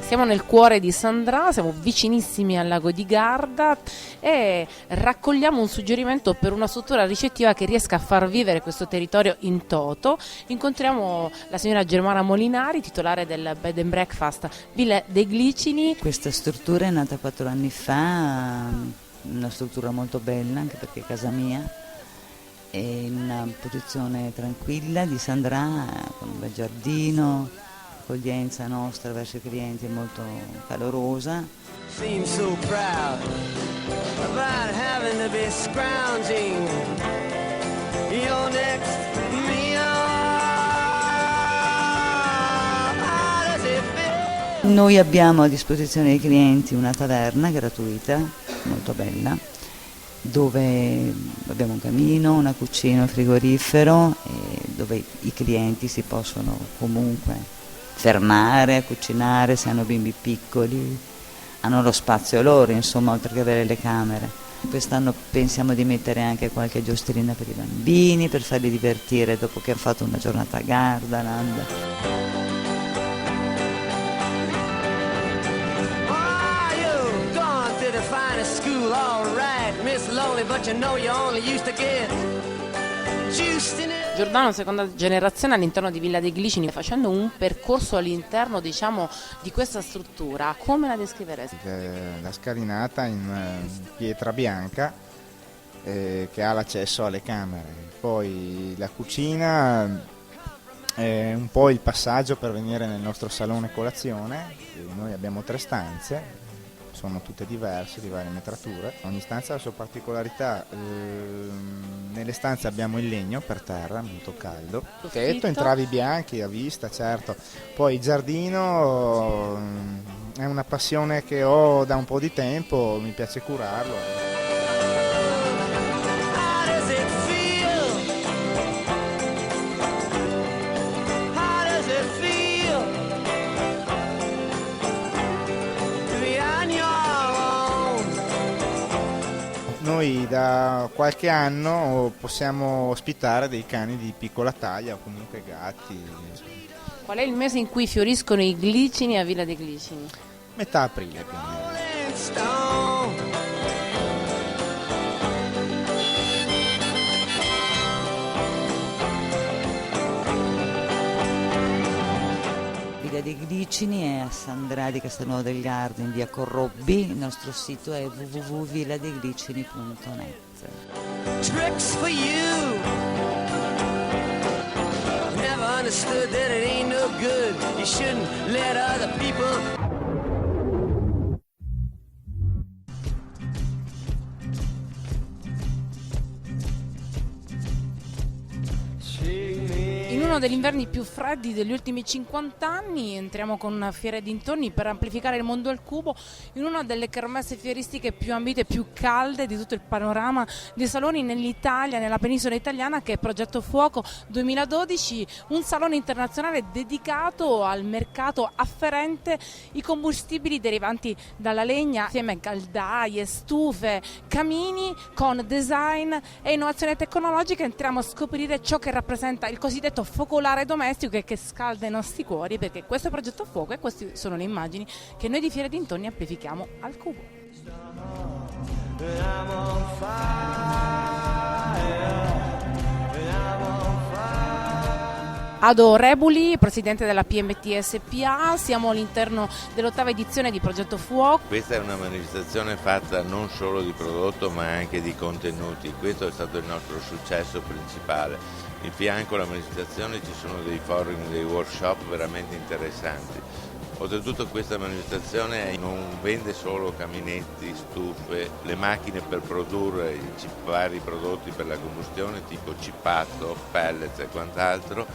Siamo nel cuore di Sandra, siamo vicinissimi al lago di Garda e raccogliamo un suggerimento per una struttura ricettiva che riesca a far vivere questo territorio in toto. Incontriamo la signora Germana Molinari, titolare del Bed and Breakfast Villa dei Glicini. Questa struttura è nata 4 anni fa, una struttura molto bella anche perché è casa mia, è in una posizione tranquilla di Sandra, con un bel giardino, l'accoglienza nostra verso i clienti è molto calorosa. Noi abbiamo a disposizione dei clienti una taverna gratuita, molto bella, dove abbiamo un camino, una cucina, un frigorifero, e dove i clienti si possono comunque fermare a cucinare se hanno bimbi piccoli, hanno lo spazio loro, insomma, oltre che avere le camere. Quest'anno pensiamo di mettere anche qualche giostrina per i bambini, per farli divertire dopo che hanno fatto una giornata a Gardaland. Giordano, seconda generazione all'interno di Villa dei Glicini, facendo un percorso all'interno, diciamo, di questa struttura, come la descriveresti? La scalinata in pietra bianca che ha l'accesso alle camere, poi la cucina è un po' il passaggio per venire nel nostro salone colazione. Noi abbiamo 3 stanze, sono tutte diverse, di varie metrature. Ogni stanza ha la sua particolarità. Nelle stanze abbiamo il legno per terra, molto caldo. Tetto, entravi bianchi a vista, certo. Poi il giardino è una passione che ho da un po' di tempo, mi piace curarlo. Noi da qualche anno possiamo ospitare dei cani di piccola taglia o comunque gatti. Qual è il mese in cui fioriscono i glicini a Villa dei Glicini? Metà aprile più o meno. Villa dei Glicini è a Sandra di Castelnuovo del Garda, in via Corrobbi. Il nostro sito è www.villadeglicini.net. Tricks for you. Never understood that it ain't no good. You shouldn't let other people. In uno degli inverni più freddi degli ultimi 50 anni entriamo con una fiera e dintorni per amplificare il mondo al cubo in una delle kermesse fieristiche più ambite e più calde di tutto il panorama dei saloni nell'Italia, nella penisola italiana, che è Progetto Fuoco 2012, un salone internazionale dedicato al mercato afferente i combustibili derivanti dalla legna, insieme a caldaie, stufe, camini, con design e innovazione tecnologica entriamo a scoprire ciò che rappresenta il cosiddetto focolare domestico e che scalda i nostri cuori, perché questo è Progetto Fuoco e queste sono le immagini che noi di Fiera Dintorni amplifichiamo al cubo. Ado Rebuli, presidente della PMT SPA, siamo all'interno dell'8ª edizione di Progetto Fuoco. Questa è una manifestazione fatta non solo di prodotto ma anche di contenuti, questo è stato il nostro successo principale. In fianco alla manifestazione ci sono dei forum, dei workshop veramente interessanti. Oltretutto questa manifestazione non vende solo caminetti, stufe, le macchine per produrre i vari prodotti per la combustione tipo cippato, pellets e quant'altro,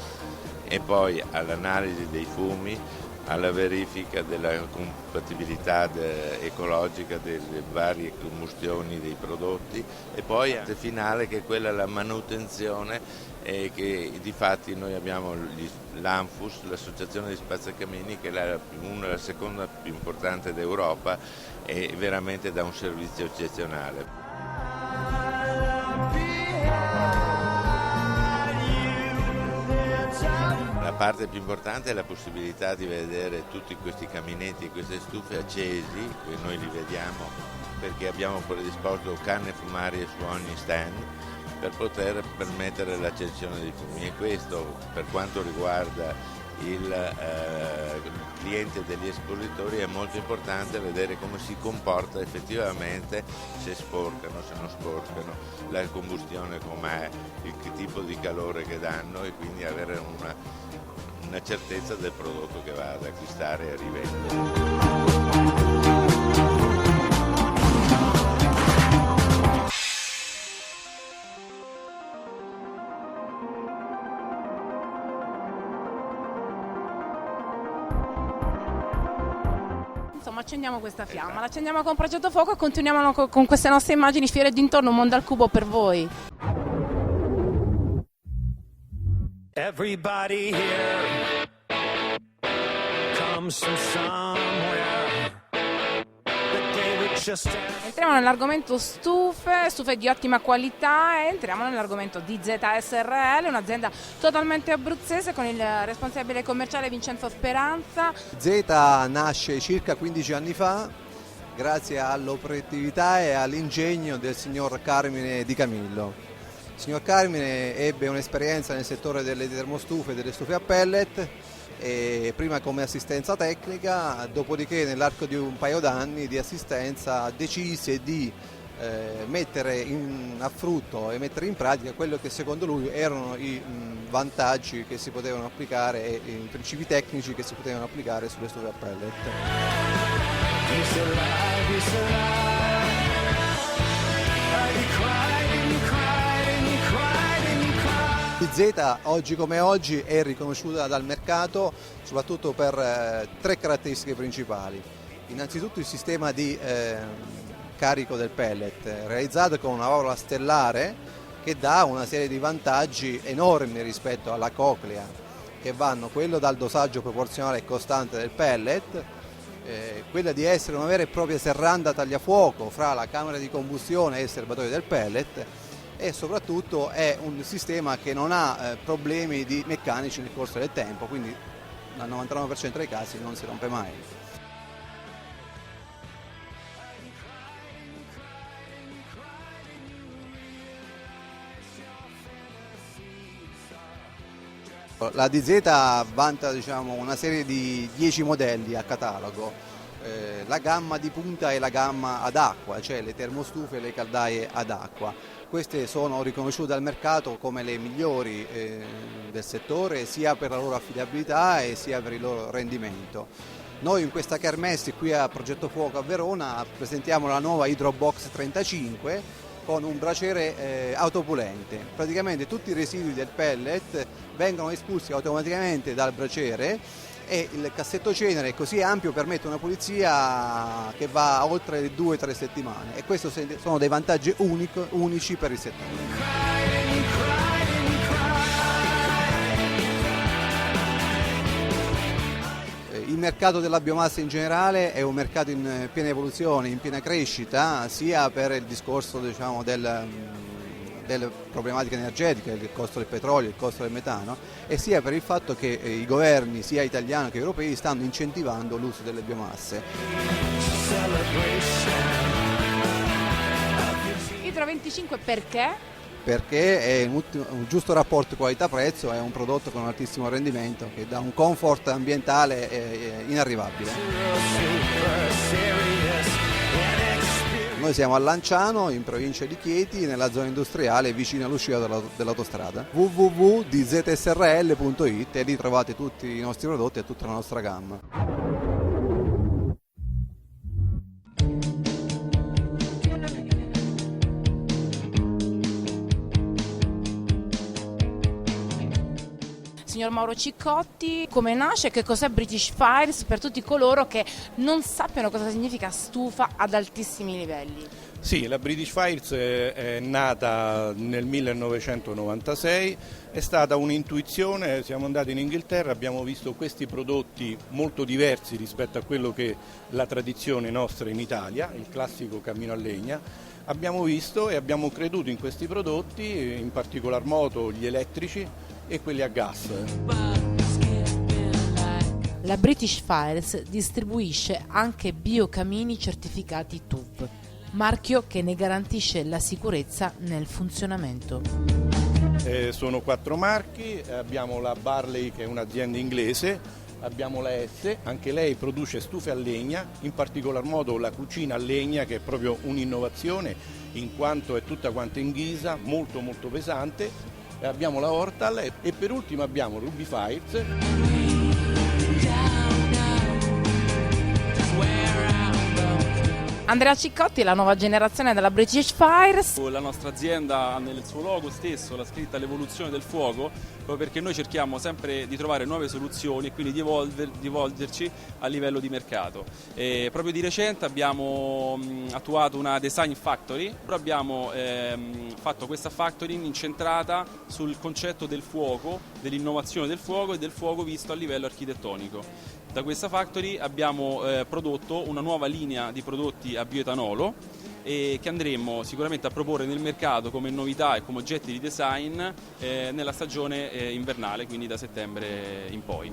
e poi all'analisi dei fumi, alla verifica della compatibilità ecologica delle varie combustioni dei prodotti e poi la finale che è quella della manutenzione, e che di fatti noi abbiamo l'Anfus, l'associazione di spazzacamini, che è la seconda più importante d'Europa e veramente dà un servizio eccezionale. La parte più importante è la possibilità di vedere tutti questi caminetti e queste stufe accesi, che noi li vediamo perché abbiamo predisposto canne fumarie su ogni stand per poter permettere l'accensione dei fumi, e questo per quanto riguarda il cliente degli espositori è molto importante vedere come si comporta effettivamente, se sporcano, se non sporcano, la combustione com'è, il tipo di calore che danno, e quindi avere una certezza del prodotto che va ad acquistare e rivendere. Insomma, accendiamo questa fiamma, la accendiamo con Progetto Fuoco e continuiamo con queste nostre immagini Fiere Dintorni, un mondo al cubo per voi. Everybody here comes from somewhere. Entriamo nell'argomento stufe di ottima qualità, e entriamo nell'argomento di ZSRL, un'azienda totalmente abruzzese con il responsabile commerciale Vincenzo Speranza. Z nasce circa 15 anni fa grazie all'operatività e all'ingegno del signor Carmine Di Camillo. Il signor Carmine ebbe un'esperienza nel settore delle termostufe e delle stufe a pellet, e prima come assistenza tecnica, dopodiché nell'arco di un paio d'anni di assistenza decise di mettere a frutto e mettere in pratica quello che secondo lui erano i vantaggi che si potevano applicare e i principi tecnici che si potevano applicare sulle stufe a pellet. Z oggi come oggi è riconosciuta dal mercato soprattutto per tre caratteristiche principali. Innanzitutto il sistema di carico del pellet realizzato con una valvola stellare che dà una serie di vantaggi enormi rispetto alla coclea, che vanno quello dal dosaggio proporzionale e costante del pellet, quella di essere una vera e propria serranda tagliafuoco fra la camera di combustione e il serbatoio del pellet, e soprattutto è un sistema che non ha problemi meccanici nel corso del tempo, quindi al 99% dei casi non si rompe mai. La DZ vanta una serie di 10 modelli a catalogo, la gamma di punta è la gamma ad acqua, cioè le termostufe e le caldaie ad acqua. Queste sono riconosciute dal mercato come le migliori del settore, sia per la loro affidabilità e sia per il loro rendimento. Noi in questa kermesse qui a Progetto Fuoco a Verona presentiamo la nuova Hydrobox 35 con un braciere autopulente. Praticamente tutti i residui del pellet vengono espulsi automaticamente dal braciere, e il cassetto cenere è così ampio, permette una pulizia che va oltre le 2-3 settimane, e questi sono dei vantaggi unici per il settore. Il mercato della biomassa in generale è un mercato in piena evoluzione, in piena crescita, sia per il discorso delle problematiche energetiche, il costo del petrolio, il costo del metano, e sia per il fatto che i governi sia italiani che europei stanno incentivando l'uso delle biomasse. Idro 25 perché? Perché è un giusto rapporto qualità-prezzo, è un prodotto con un altissimo rendimento che dà un comfort ambientale inarrivabile. Noi siamo a Lanciano, in provincia di Chieti, nella zona industriale vicino all'uscita dell'autostrada. www.dzsrl.it e lì trovate tutti i nostri prodotti e tutta la nostra gamma. Signor Mauro Ciccotti, come nasce, che cos'è British Fires per tutti coloro che non sappiano cosa significa stufa ad altissimi livelli? Sì, la British Fires è nata nel 1996, è stata un'intuizione, siamo andati in Inghilterra, abbiamo visto questi prodotti molto diversi rispetto a quello che è la tradizione nostra in Italia, il classico camino a legna. Abbiamo visto e abbiamo creduto in questi prodotti, in particolar modo gli elettrici e quelli a gas. La British Fires distribuisce anche biocamini certificati TÜV, marchio che ne garantisce la sicurezza nel funzionamento. Sono 4 marchi, abbiamo la Barley che è un'azienda inglese, abbiamo la S, anche lei produce stufe a legna, in particolar modo la cucina a legna che è proprio un'innovazione in quanto è tutta quanta in ghisa, molto molto pesante. Abbiamo la Hortal e per ultimo abbiamo Ruby Fires. Andrea Ciccotti, la nuova generazione della British Fires. La nostra azienda ha nel suo logo stesso la scritta l'evoluzione del fuoco, proprio perché noi cerchiamo sempre di trovare nuove soluzioni e quindi di evolverci a livello di mercato. Proprio di recente abbiamo attuato una design factory, però abbiamo fatto questa factory incentrata sul concetto del fuoco, dell'innovazione del fuoco e del fuoco visto a livello architettonico. Da questa factory abbiamo prodotto una nuova linea di prodotti a bioetanolo che andremo sicuramente a proporre nel mercato come novità e come oggetti di design nella stagione invernale, quindi da settembre in poi.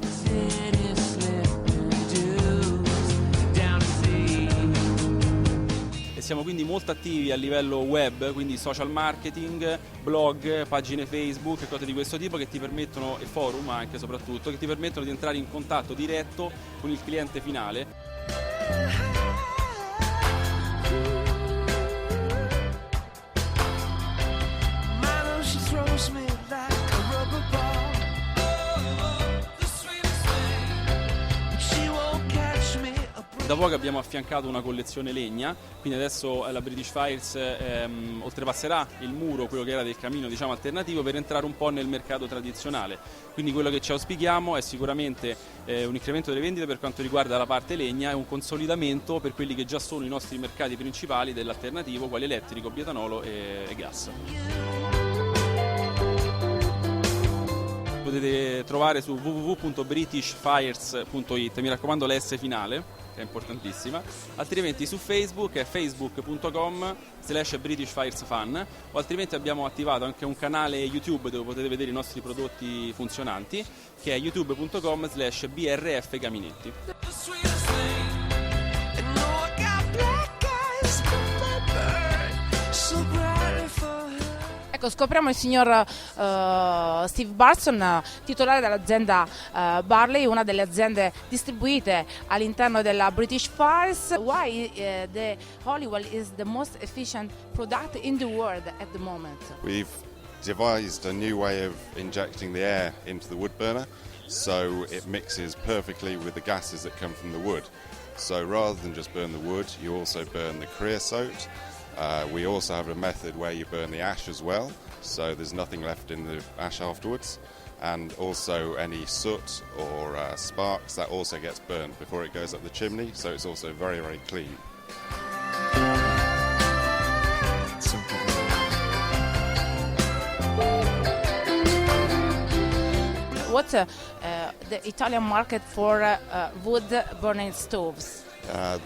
Siamo quindi molto attivi a livello web, quindi social marketing, blog, pagine Facebook, cose di questo tipo che ti permettono, e forum anche soprattutto, che ti permettono di entrare in contatto diretto con il cliente finale. Da poco abbiamo affiancato una collezione legna, quindi adesso la British Fires oltrepasserà il muro, quello che era del camino alternativo, per entrare un po' nel mercato tradizionale. Quindi quello che ci auspichiamo è sicuramente un incremento delle vendite per quanto riguarda la parte legna e un consolidamento per quelli che già sono i nostri mercati principali dell'alternativo, quali elettrico, bioetanolo e gas. Potete trovare su www.britishfires.it, mi raccomando la S finale, che è importantissima, altrimenti su Facebook è facebook.com/BritishFiresFan, o altrimenti abbiamo attivato anche un canale YouTube dove potete vedere i nostri prodotti funzionanti, che è youtube.com/BRFGaminetti. Ecco, scopriamo il signor Steve Barson, titolare dell'azienda Barley, una delle aziende distribuite all'interno della British Fires. Why the Hollywell is the most efficient product in the world at the moment? We've devised a new way of injecting the air into the wood burner, so it mixes perfectly with the gases that come from the wood. So rather than just burn the wood, you also burn the creosote. We also have a method where you burn the ash as well, so there's nothing left in the ash afterwards, and also any soot or sparks, that also gets burned before it goes up the chimney, so it's also very, very clean. What's the Italian market for wood burning stoves?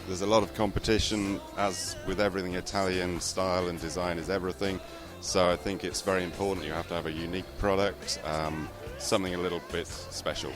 There's a lot of competition, as with everything Italian, style and design is everything. So I think it's very important you have to have a unique product, something a little bit special.